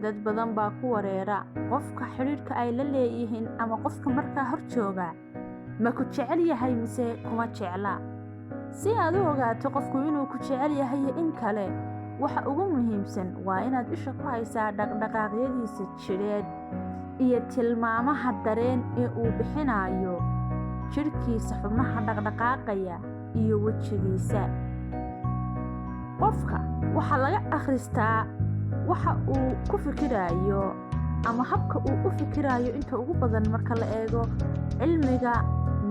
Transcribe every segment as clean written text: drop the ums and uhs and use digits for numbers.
dad badan baa ku wareera qofka xiriirka ay la leeyihiin ama qofka markaa hor jooga ma ku jecel yahay mise kuma jecla. Si aad u ogaato qofku inuu ku jecel yahay in kale, waxa ugu muhiimsan waa inaad isha ku haysaa dhaqdhaqaaqyadiisa jidheed iyo tilmaamaha dareen ee uu bixinayo, jirkiisa xubnaha dhaqdhaqaaqaya iyo wejigiisa. Qofka waxa laga akhristaa waxa uu ku fikirayo ama habka uu u fikirayo inta ugu badan marka la eego cilmiga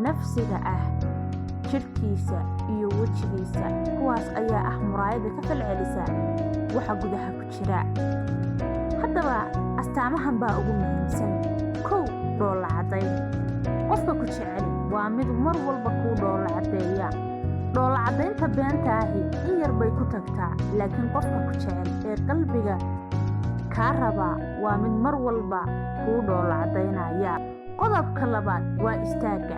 nafsiga ah, jirkiisa iyo wejigiisa. Kuwaas ayaa ah muraayada ka falcelisa waxa gudaha ku jira. Haddaba astaamahan baa ugu muhiimsan. 1. Dhoolla caddayn. Qofka ku jecel waa mid mar walba kuu dhoolla caddeeya. Dhoolla caddaynta beenta ahi in yar bay ku tagtaa, laakiin qofka ku jecel ee qalbiga kaa raba waa mid mar walba kuu dhoolla caddaynaya. Qodobka 2 waa istaagga,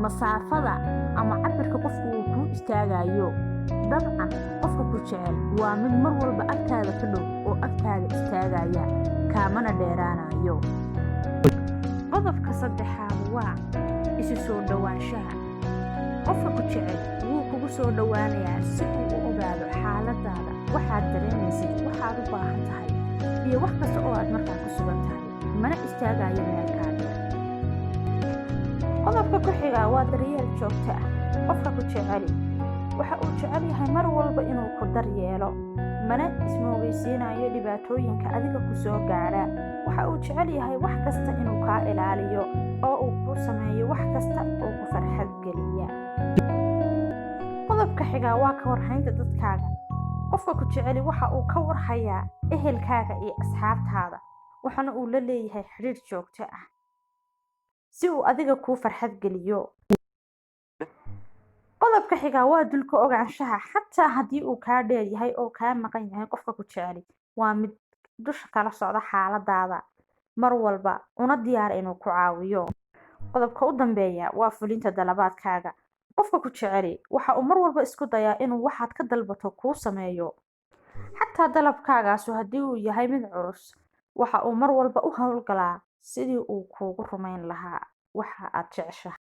masaafada ama cabirka qofku uu kuu istaagayo. Dabcan qofka ku jecel waa mid mar walba agtaada ka dhow oo agtaada istaagaya, kaamana dheeraanayo. Qodobka 3 waa isu soo dhawaanshaha. Qofka ku jecel wuu kugu soo dhawaanayaa si uu u ogaado xaaladaada, waxaad dareemaysid, waxaad u baahan tahay iyo wax kasta oo aad markaa ku sugan tahay, mana istaagayo meel kaa dheer. Qodobka ku xiga waa daryeel joogto ah. Qofka ku jecel waxa uu jecel yahay mar walba inuu ku daryeelo, mana ismoogaysiinayo dhibaatooyinka adiga ku soo gaadha. Waxa uu jecel yahay wax kasta inuu kaa ilaaliyo oo uu ku sameeyo wax kasta oo ku farxad geliya. Qodobka xiga waa ka warhaynta dadkaaga. Qofka ku jecel waxa uu ka warhayaa ehelkaaga iyo asxaabtaada, waxana uu la leeyahay xiriir joogto ah si uu adiga kuu farxad geliyo. Qodobka xiga waa dulka ogaanshaha. Xataa haddii uu kaa dheer yahay oo kaa maqan yahay, qofka ku jecel waa mid dusha kala socda xaaladaada mar walba una diyaar inuu ku caawiyo. Qodobka u dambeeya waa fulinta dalabaadkaaga. Qofka ku jecel waxa uu mar walba isku dayaa inuu waxaad ka dalbato kuu sameeyo, xataa dalabkaagaas haddii uu yahay mid culus. Waxa uu mar walba u hawlgalaa sidii uu kuugu rumayn lahaa waxa aad jeceshahay.